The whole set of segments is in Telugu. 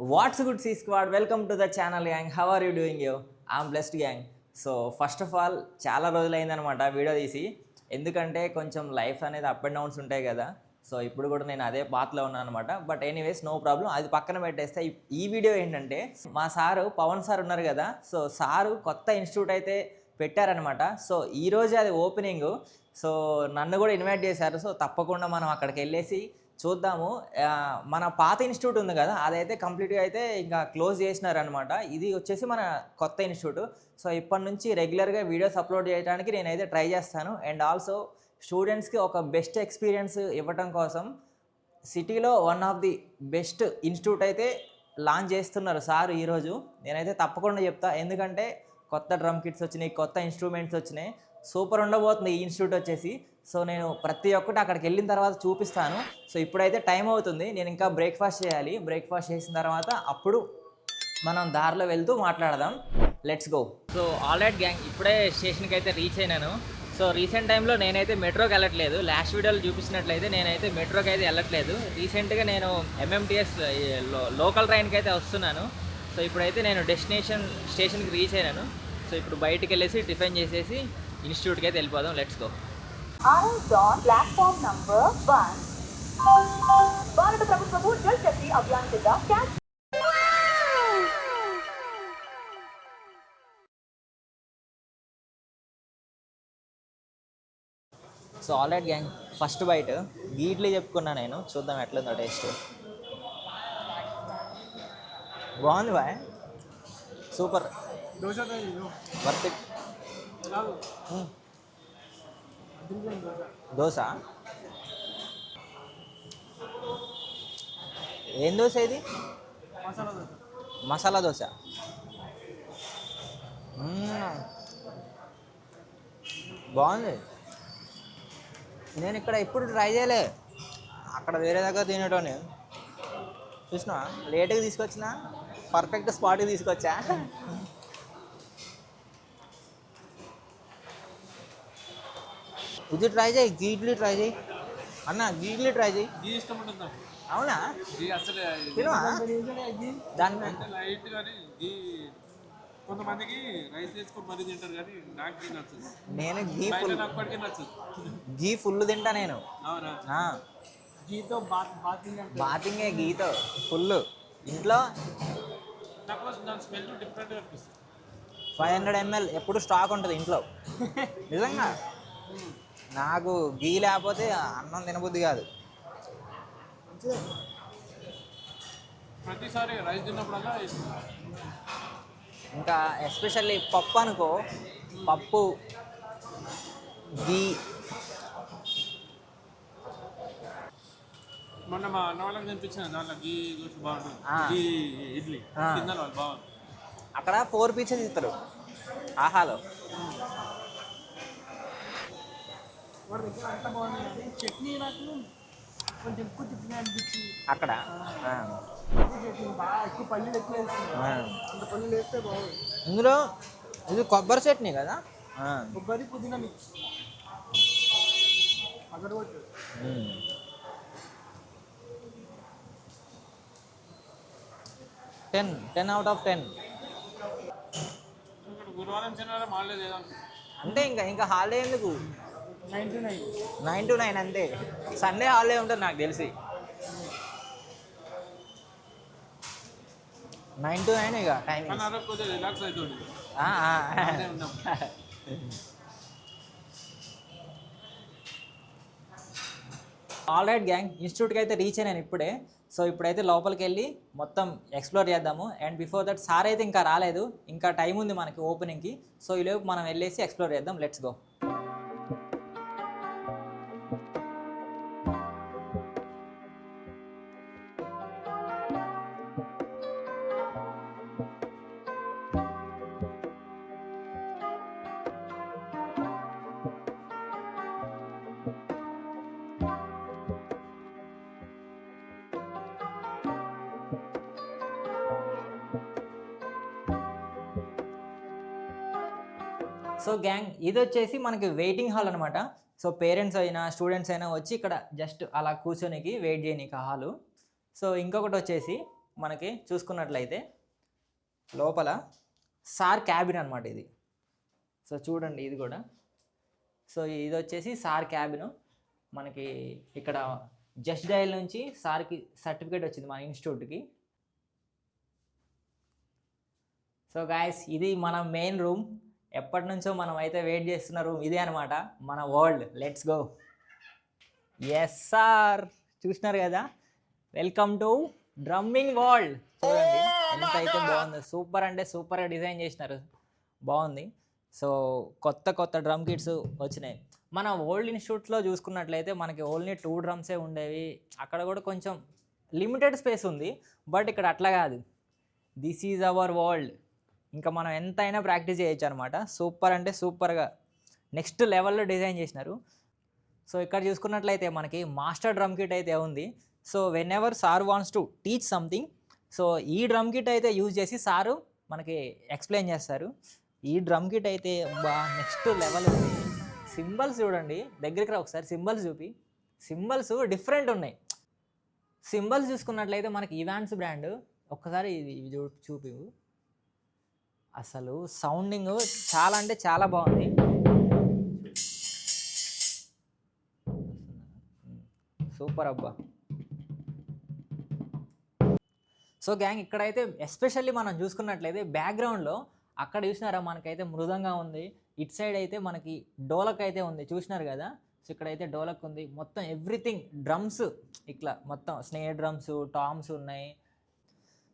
What's good, C Squad? Welcome to the channel, gang. How are you doing, yo? I'm blessed, gang. So first of all చాలా రోజులైందనమాట వీడియో తీసి, ఎందుకంటే కొంచెం లైఫ్ అనేది అప్ అండ్ డౌన్స్ ఉంటాయి కదా. సో ఇప్పుడు కూడా నేను అదే పాత్రలో ఉన్నాను అనమాట. బట్ ఎనీవేస్ నో ప్రాబ్లం, అది పక్కన పెట్టేస్తే ఈ వీడియో ఏంటంటే మా సారు పవన్ సార్ ఉన్నారు కదా. సో సారు కొత్త ఇన్స్టిట్యూట్ అయితే పెట్టారనమాట. సో ఈరోజే అది ఓపెనింగ్. సో నన్ను కూడా ఇన్వైట్ చేశారు. సో తప్పకుండా మనం అక్కడికి వెళ్ళేసి చూద్దాము. మన పాత ఇన్స్టిట్యూట్ ఉంది కదా, అదైతే కంప్లీట్గా అయితే ఇంకా క్లోజ్ చేసినారనమాట. ఇది వచ్చేసి మన కొత్త ఇన్స్టిట్యూట్. సో ఇప్పటి నుంచి రెగ్యులర్గా వీడియోస్ అప్లోడ్ చేయడానికి నేనైతే ట్రై చేస్తాను. అండ్ ఆల్సో స్టూడెంట్స్కి ఒక బెస్ట్ ఎక్స్పీరియన్స్ ఇవ్వటం కోసం సిటీలో one of the best institute అయితే లాంచ్ చేస్తున్నారు సార్ ఈరోజు. నేనైతే తప్పకుండా చెప్తా, ఎందుకంటే కొత్త డ్రమ్ కిట్స్ వచ్చినాయి, కొత్త ఇన్స్ట్రుమెంట్స్ వచ్చినాయి, సూపర్ ఉండబోతుంది ఈ ఇన్స్టిట్యూట్ వచ్చేసి. సో నేను ప్రతి ఒక్కటి అక్కడికి వెళ్ళిన తర్వాత చూపిస్తాను. సో ఇప్పుడైతే టైం అవుతుంది, నేను ఇంకా బ్రేక్ఫాస్ట్ చేయాలి. బ్రేక్ఫాస్ట్ చేసిన తర్వాత అప్పుడు మనం దారిలో వెళ్తూ మాట్లాడదాం. Let's go. So alright gang, ఇప్పుడే స్టేషన్కి అయితే రీచ్ అయినాను. సో రీసెంట్ టైంలో నేనైతే మెట్రోకి వెళ్ళట్లేదు. లాస్ట్ వీడియోలో చూపించినట్లయితే నేనైతే మెట్రోకి అయితే వెళ్ళట్లేదు. రీసెంట్గా నేను ఎంఎంటీఎస్ లోకల్ ట్రైన్కి అయితే వస్తున్నాను. సో ఇప్పుడైతే నేను స్టేషన్కి రీచ్ అయినాను. సో ఇప్పుడు బయటికి వెళ్ళేసి టిఫిన్ చేసేసి ఇన్స్టిట్యూట్కి అయితే వెళ్ళిపోదాం. Let's go. ప్లాట్ఫామ్ నంబర్ 1 భారత ప్రభుత్వము జల్ శక్తి అభియాన్ కింద cash. So alright gang, first bite idli చెప్పుకున్నా నేను. చూద్దాం ఎట్లుందో టేస్ట్. బాగుంది boy, super, worth it. Dosa, ఏం దోశ ఇది? మసాలా దోశ. బాగుంది. నేను ఇక్కడ ఎప్పుడు ట్రై చేయలే, అక్కడ వేరే దగ్గర తినేటోని. చూసినా లేట్గా తీసుకొచ్చిన, పర్ఫెక్ట్ స్పాట్కి తీసుకొచ్చా. ఇది ట్రై చేయి, గీ ఇడ్లీ ట్రై చేయి అన్న, గీ ఇడ్లీ ట్రై చేయి. గీ ఇష్టం ఉంటుంది. అవునా? గీ అసలు తినవా? దాని లైట్ కానీ గీ కొంతమందికి రైస్ వేసుకొని మరీ తింటారు, కానీ నాకు గీ నచ్చదు. నేను గీ ఫుల్, అప్పటికే నచ్చదు. గీ ఫుల్ తింటా నేను. అవునా? గీతో బాతింగే, గీతో ఫుల్. ఇంట్లో నాకు దాని స్మెల్ డిఫరెంట్గా అనిపిస్తుంది. 500 ml ఎప్పుడు స్టాక్ ఉంటుంది ఇంట్లో. నిజంగా నాకు గీ లేకపోతే అన్నం తినబుద్ధి కాదు. ప్రతిసారి రైస్ తిన్నప్పుడల్లా ఇంకా ఎస్పెషల్లీ పప్పు అనుకో, పప్పు గీ. మొన్న మా అన్న వాళ్ళకి కనిపించిన దాంట్లో గీ దోశ బాగుంటుంది, గీ ఇడ్లీ తిన్నారు వాళ్ళు, బాగుంది. అక్కడ 4 పీసెస్ ఇస్తారు ఆహాలో. చట్నీ నాకు కొంచెం ఎక్కువ తిప్పిన అనిపించి అక్కడ బాగా ఎక్కువ పల్లీలు ఎక్కువ వేస్తుంది. అంత పల్లీలు వేస్తే బాగుంది. ఇందులో ఇది కొబ్బరి చట్నీ కదా, కొబ్బరి పుదీనా మిక్స్ అక్కడ కొట్టు. 10 out of 10. గురువారం శనివారం హాలిడే లేదంటే అంటే ఇంకా హాలిడే ఎందుకు? 9 to 9 అంతే. సండే హాలిడే ఉంటుంది నాకు తెలిసి. 9 to 9 ఇక టైమింగ్. కానీ అరకు కొద్దిగా రిలాక్స్ అవుతుంది. ఆల్రైట్ గ్యాంగ్, ఇన్స్టిట్యూట్కి అయితే రీచ్ అయినాను ఇప్పుడే. సో ఇప్పుడైతే లోపలికి వెళ్ళి మొత్తం ఎక్స్ప్లోర్ చేద్దాము. అండ్ బిఫోర్ దట్ సార్ అయితే ఇంకా రాలేదు, ఇంకా టైం ఉంది మనకి ఓపెనింగ్కి. సో ఈలోపు మనం వెళ్ళేసి ఎక్స్ప్లోర్ చేద్దాం. Let's go. సో గ్యాంగ్, ఇది వచ్చేసి మనకి వెయిటింగ్ హాల్ అనమాట. సో పేరెంట్స్ అయినా స్టూడెంట్స్ అయినా వచ్చి ఇక్కడ జస్ట్ అలా కూర్చొనికి వెయిట్ చేయనీకి హాలు. సో ఇంకొకటి వచ్చేసి మనకి చూసుకున్నట్లయితే లోపల సార్ క్యాబిన్ అనమాట ఇది. సో చూడండి ఇది కూడా. సో ఇది వచ్చేసి సార్ క్యాబిన్. మనకి ఇక్కడ జస్ట్ డయల్ నుంచి సార్కి సర్టిఫికేట్ వచ్చింది మన ఇన్స్టిట్యూట్కి. సో గాయస్ ఇది మన మెయిన్ రూమ్. ఎప్పటి నుంచో మనం అయితే వెయిట్ చేస్తున్న రూమ్ ఇదే అనమాట, మన world. Let's go. Yes sir, చూసినారు కదా, వెల్కమ్ టు డ్రమ్మింగ్ వరల్డ్. చూడండి ఎంత అయితే బాగుంది, సూపర్ అంటే సూపర్గా డిజైన్ చేసినారు, బాగుంది. సో కొత్త కొత్త డ్రమ్ కిట్స్ వచ్చినాయి. మన ఓల్డ్ ఇన్స్టిట్యూట్లో చూసుకున్నట్లయితే మనకి ఓన్లీ 2 డ్రమ్సే ఉండేవి. అక్కడ కూడా కొంచెం లిమిటెడ్ స్పేస్ ఉంది, బట్ ఇక్కడ అట్లా కాదు. This is our world. ఇంకా మనం ఎంతైనా ప్రాక్టీస్ చేయొచ్చు అనమాట. సూపర్ అంటే సూపర్గా నెక్స్ట్ లెవెల్లో డిజైన్ చేసినారు. సో ఇక్కడ చూసుకున్నట్లయితే మనకి మాస్టర్ డ్రమ్ కిట్ అయితే ఉంది. So when ever sir wants to teach something, so ఈ డ్రమ్ కిట్ అయితే యూజ్ చేసి సారు మనకి ఎక్స్ప్లెయిన్ చేస్తారు. ఈ డ్రమ్ కిట్ అయితే నెక్స్ట్ లెవెల్ ఉంది. సింబల్స్ చూడండి, దగ్గరికి రా ఒకసారి, సింబల్స్ చూపి. సింబల్స్ డిఫరెంట్ ఉన్నాయి. సింబల్స్ చూసుకున్నట్లయితే మనకి ఇవాన్స్ బ్రాండ్. ఒక్కసారి ఇది చూపి. అసలు సౌండింగ్ చాలా అంటే చాలా బాగుంది. సూపర్ అబ్బా. సో గ్యాంగ్ ఇక్కడైతే ఎస్పెషల్లీ మనం చూసుకున్నట్లయితే బ్యాక్గ్రౌండ్లో అక్కడ చూసినారా మనకైతే మృదంగా ఉంది. ఇట్ సైడ్ అయితే మనకి డోలక్ అయితే ఉంది, చూసినారు కదా. సో ఇక్కడైతే డోలక్ ఉంది. మొత్తం ఎవ్రీథింగ్ డ్రమ్స్, ఇట్లా మొత్తం స్నేర్ డ్రమ్స్, టామ్స్ ఉన్నాయి.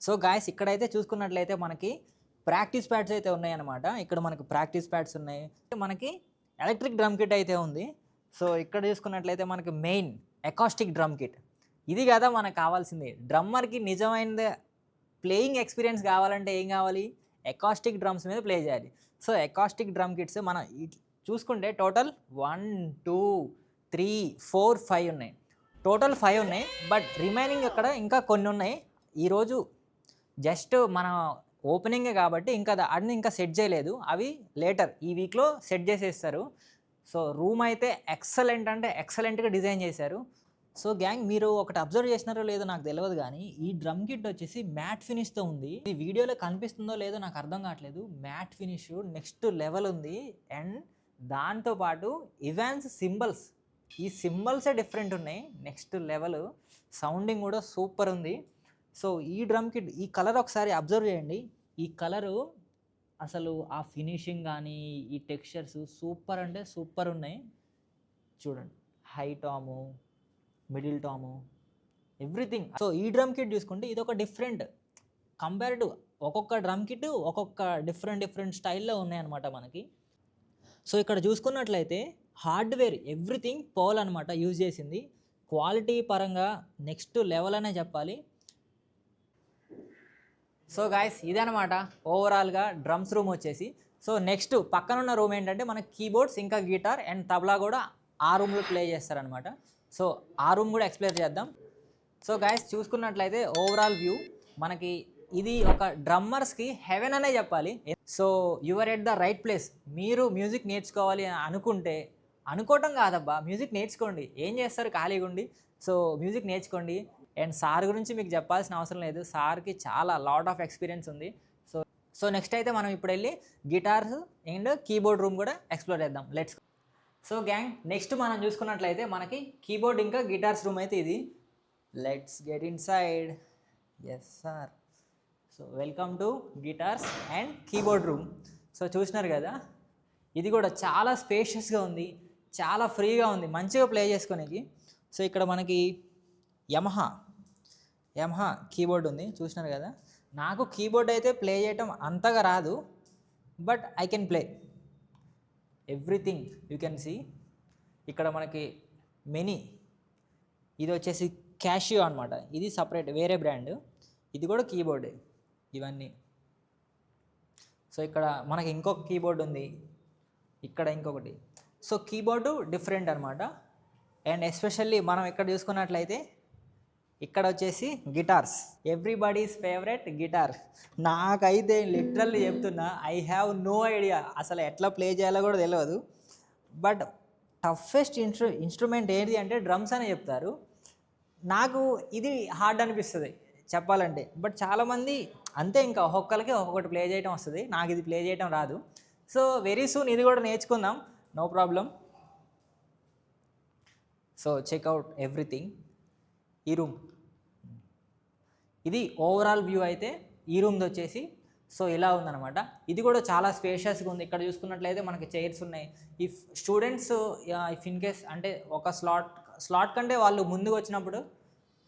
సో గాయస్ ఇక్కడైతే చూసుకున్నట్లయితే మనకి ప్రాక్టీస్ ప్యాడ్స్ అయితే ఉన్నాయి అన్నమాట. ఇక్కడ మనకి ప్రాక్టీస్ ప్యాడ్స్ ఉన్నాయి. మనకి ఎలక్ట్రిక్ డ్రమ్ కిట్ అయితే ఉంది. సో ఇక్కడ చూసుకున్నట్లయితే మనకి మెయిన్ అకాస్టిక్ డ్రమ్ కిట్. ఇది కదా మనకు కావాల్సింది. డ్రమ్మర్కి నిజమైన ప్లేయింగ్ ఎక్స్పీరియన్స్ కావాలంటే ఏం కావాలి, అకాస్టిక్ డ్రమ్స్ మీద ప్లే చేయాలి. సో అకాస్టిక్ డ్రమ్ కిట్స్ మనం చూసుకుంటే టోటల్ 1 2 3 4 5 ఉన్నాయి. టోటల్ 5 ఉన్నాయి, బట్ రిమైనింగ్ అక్కడ ఇంకా కొన్ని ఉన్నాయి. ఈరోజు జస్ట్ మన ఓపెనింగే కాబట్టి ఇంకా అన్ని ఇంకా సెట్ చేయలేదు. అవి లేటర్ ఈ వీక్లో సెట్ చేసేస్తారు. సో రూమ్ అయితే ఎక్సలెంట్ అంటే ఎక్సలెంట్గా డిజైన్ చేశారు. సో గ్యాంగ్ మీరు ఒకటి అబ్జర్వ్ చేసినారో లేదో నాకు తెలియదు, కానీ ఈ డ్రమ్ కిట్ వచ్చేసి మ్యాట్ ఫినిష్తో ఉంది. ఈ వీడియోలో కనిపిస్తుందో లేదో నాకు అర్థం కావట్లేదు. మ్యాట్ ఫినిష్ నెక్స్ట్ లెవెల్ ఉంది. అండ్ దాంతోపాటు ఇవాన్స్ సింబల్స్, ఈ సింబల్సే డిఫరెంట్ ఉన్నాయి, నెక్స్ట్ లెవెల్. సౌండింగ్ కూడా సూపర్ ఉంది. సో ఈ డ్రమ్ కిట్ ఈ కలర్ ఒకసారి అబ్జర్వ్ చేయండి. ఈ కలరు అసలు ఆ ఫినిషింగ్ కానీ ఈ టెక్స్చర్స్ సూపర్ అంటే సూపర్ ఉన్నాయి. చూడండి, హై టాము, మిడిల్ టాము, ఎవ్రీథింగ్. సో ఈ డ్రమ్ కిట్ చూసుకుంటే ఇది ఒక డిఫరెంట్ కంపేర్ టు ఒక్కొక్క డ్రమ్ కిట్ ఒక్కొక్క డిఫరెంట్ స్టైల్లో ఉన్నాయన్నమాట మనకి. సో ఇక్కడ చూసుకున్నట్లయితే హార్డ్వేర్ ఎవ్రీథింగ్ పర్ల్ అనమాట యూజ్ చేసింది. క్వాలిటీ పరంగా నెక్స్ట్ లెవెల్ అనే చెప్పాలి. సో గాయస్ ఇదనమాట ఓవరాల్గా డ్రమ్స్ రూమ్ వచ్చేసి. సో నెక్స్ట్ పక్కనున్న రూమ్ ఏంటంటే మనకి కీబోర్డ్స్ ఇంకా గిటార్ అండ్ తబలా కూడా ఆ రూమ్లో ప్లే చేస్తారనమాట. సో ఆ రూమ్ కూడా ఎక్స్ప్లెయిన్ చేద్దాం. సో గాయస్ చూసుకున్నట్లయితే ఓవరాల్ వ్యూ మనకి ఇది ఒక డ్రమ్మర్స్కి హెవెన్ అనే చెప్పాలి. So your at the right place. మీరు మ్యూజిక్ నేర్చుకోవాలి అని అనుకుంటే, అనుకోవటం కాదబ్బా, మ్యూజిక్ నేర్చుకోండి. ఏం చేస్తారు ఖాళీగా ఉండి? సో మ్యూజిక్ నేర్చుకోండి. అండ్ సార్ గురించి మీకు చెప్పాల్సిన అవసరం లేదు, సార్కి చాలా లాట్ ఆఫ్ ఎక్స్పీరియన్స్ ఉంది. సో నెక్స్ట్ అయితే మనం ఇప్పుడు వెళ్ళి గిటార్స్ అండ్ కీబోర్డ్ రూమ్ కూడా ఎక్స్ప్లోర్ చేద్దాం. లెట్స్. సో గ్యాంగ్ నెక్స్ట్ మనం చూసుకున్నట్లయితే మనకి కీబోర్డ్ ఇంకా గిటార్స్ రూమ్ అయితే ఇది. Let's get inside. Yes sir. So welcome to guitars and keyboard room. So చూసినారు కదా, ఇది కూడా చాలా స్పేషియస్గా ఉంది, చాలా ఫ్రీగా ఉంది, మంచిగా ప్లే చేసుకోనికి. సో ఇక్కడ మనకి యమహా కీబోర్డ్ ఉంది, చూసినారు కదా. నాకు కీబోర్డ్ అయితే ప్లే చేయటం అంతగా రాదు, but I can play everything. You can see ఇక్కడ మనకి మెనీ, ఇది వచ్చేసి క్యాషియో అనమాట, ఇది సపరేట్ వేరే బ్రాండ్. ఇది కూడా కీబోర్డే ఇవన్నీ. సో ఇక్కడ మనకి ఇంకొక కీబోర్డ్ ఉంది, ఇక్కడ ఇంకొకటి. సో కీబోర్డు డిఫరెంట్ అనమాట. అండ్ ఎస్పెషల్లీ మనం ఇక్కడ చూసుకున్నట్లయితే ఇక్కడ వచ్చేసి గిటార్స్, ఎవ్రీబడీస్ ఫేవరెట్ గిటార్. నాకైతే లిటరల్లీ చెప్తున్నా, ఐ హ్యావ్ నో ఐడియా అసలు ఎట్లా ప్లే చేయాలో కూడా తెలియదు. బట్ టఫెస్ట్ ఇన్స్ట్రుమెంట్ ఏది అంటే డ్రమ్స్ అనే చెప్తారు. నాకు ఇది హార్డ్ అనిపిస్తుంది. చెప్పాలంటే. బట్ చాలామంది అంతే, ఇంకా ఒక్కొక్కరికి ఒక్కొక్కటి ప్లే చేయడం వస్తుంది. నాకు ఇది ప్లే చేయడం రాదు. సో వెరీ సూన్ ఇది కూడా నేర్చుకుందాం, no problem. So check out everything. ఈ రూమ్ ఇది ఓవరాల్ వ్యూ అయితే ఈ రూమ్ది వచ్చేసి సో ఇలా ఉందన్నమాట. ఇది కూడా చాలా స్పేషియస్గా ఉంది. ఇక్కడ చూసుకున్నట్లయితే మనకి చైర్స్ ఉన్నాయి. If students if in case అంటే ఒక స్లాట్ కంటే వాళ్ళు ముందుకు వచ్చినప్పుడు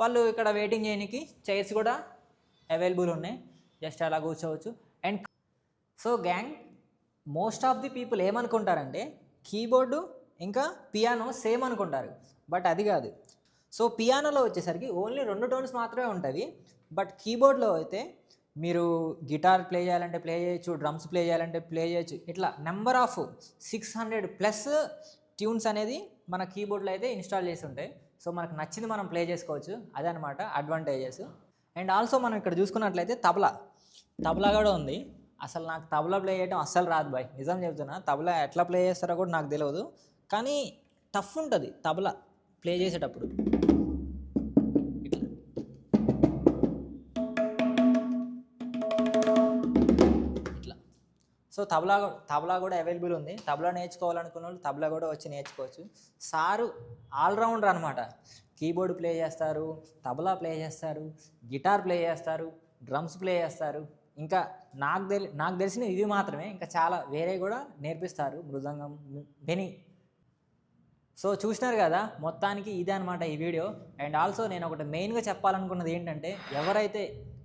వాళ్ళు ఇక్కడ వెయిటింగ్ చేయడానికి చైర్స్ కూడా అవైలబుల్ ఉన్నాయి. జస్ట్ అలా కూర్చోవచ్చు. And so gang, most of the people ఏమనుకుంటారంటే కీబోర్డు ఇంకా పియానో సేమ్ అనుకుంటారు. బట్ అది కాదు. సో పియానోలో వచ్చేసరికి ఓన్లీ 2 టోన్స్ మాత్రమే ఉంటుంది. బట్ కీబోర్డ్లో అయితే మీరు గిటార్ ప్లే చేయాలంటే ప్లే చేయొచ్చు, డ్రమ్స్ ప్లే చేయాలంటే ప్లే చేయొచ్చు. ఇట్లా నెంబర్ ఆఫ్ 600+ ట్యూన్స్ అనేది మన కీబోర్డ్లో అయితే ఇన్స్టాల్ చేసి ఉంటాయి. సో మనకు నచ్చింది మనం ప్లే చేసుకోవచ్చు. అదనమాట అడ్వాంటేజెస్. అండ్ ఆల్సో మనం ఇక్కడ చూసుకున్నట్లయితే తబలా కూడా ఉంది. అసలు నాకు తబలా ప్లే చేయడం అస్సలు రాదు బాయ్, నిజం చెప్తున్నా. తబలా ఎట్లా ప్లే చేస్తారో కూడా నాకు తెలియదు. కానీ టఫ్ ఉంటుంది తబలా ప్లే చేసేటప్పుడు. సో తబలా కూడా అవైలబుల్ ఉంది. తబలా నేర్చుకోవాలనుకున్న వాళ్ళు తబలా కూడా వచ్చి నేర్చుకోవచ్చు. సారు ఆల్రౌండర్ అనమాట. కీబోర్డ్ ప్లే చేస్తారు, తబలా ప్లే చేస్తారు, గిటార్ ప్లే చేస్తారు, డ్రమ్స్ ప్లే చేస్తారు. ఇంకా నాకు తెలిసిన ఇవి మాత్రమే, ఇంకా చాలా వేరే కూడా నేర్పిస్తారు, మృదంగం, బెని. సో చూసినారు కదా, మొత్తానికి ఇదే అనమాట ఈ వీడియో. అండ్ ఆల్సో నేను ఒకటి మెయిన్గా చెప్పాలనుకున్నది ఏంటంటే, ఎవరైతే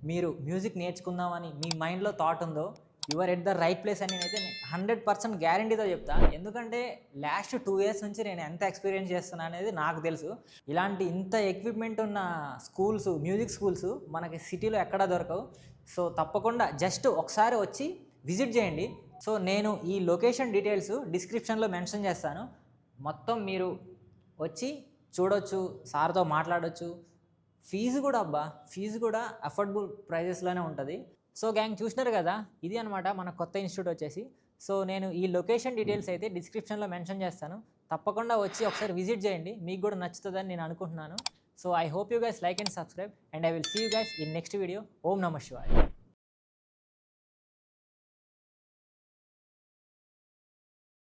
మీరు మ్యూజిక్ నేర్చుకుందామని మీ మైండ్లో థాట్ ఉందో, you are at the right place అని నేనైతే 100% గ్యారంటీతో చెప్తా. ఎందుకంటే లాస్ట్ 2 years నుంచి నేను ఎంత ఎక్స్పీరియన్స్ చేస్తున్నా అనేది నాకు తెలుసు. ఇలాంటి ఇంత ఎక్విప్మెంట్ ఉన్న స్కూల్స్, మ్యూజిక్ స్కూల్స్ మనకి సిటీలో ఎక్కడా దొరకవు. సో తప్పకుండా జస్ట్ ఒకసారి వచ్చి విజిట్ చేయండి. సో నేను ఈ లొకేషన్ డీటెయిల్స్ డిస్క్రిప్షన్లో మెన్షన్ చేస్తాను. మొత్తం మీరు వచ్చి చూడొచ్చు, సార్తో మాట్లాడొచ్చు. ఫీజు కూడా అఫోర్డబుల్ ప్రైజెస్లోనే ఉంటుంది. సో గ్యాంగ్, చూసినారు కదా, ఇది అనమాట మన కొత్త ఇన్స్టిట్యూట్ వచ్చేసి. సో నేను ఈ లొకేషన్ డీటెయిల్స్ అయితే డిస్క్రిప్షన్లో మెన్షన్ చేస్తాను. తప్పకుండా వచ్చి ఒకసారి విజిట్ చేయండి, మీకు కూడా నచ్చుతుందని నేను అనుకుంటున్నాను. So I hope you guys like and subscribe, and I will see you guys in next video. ఓం నమః శివాయ.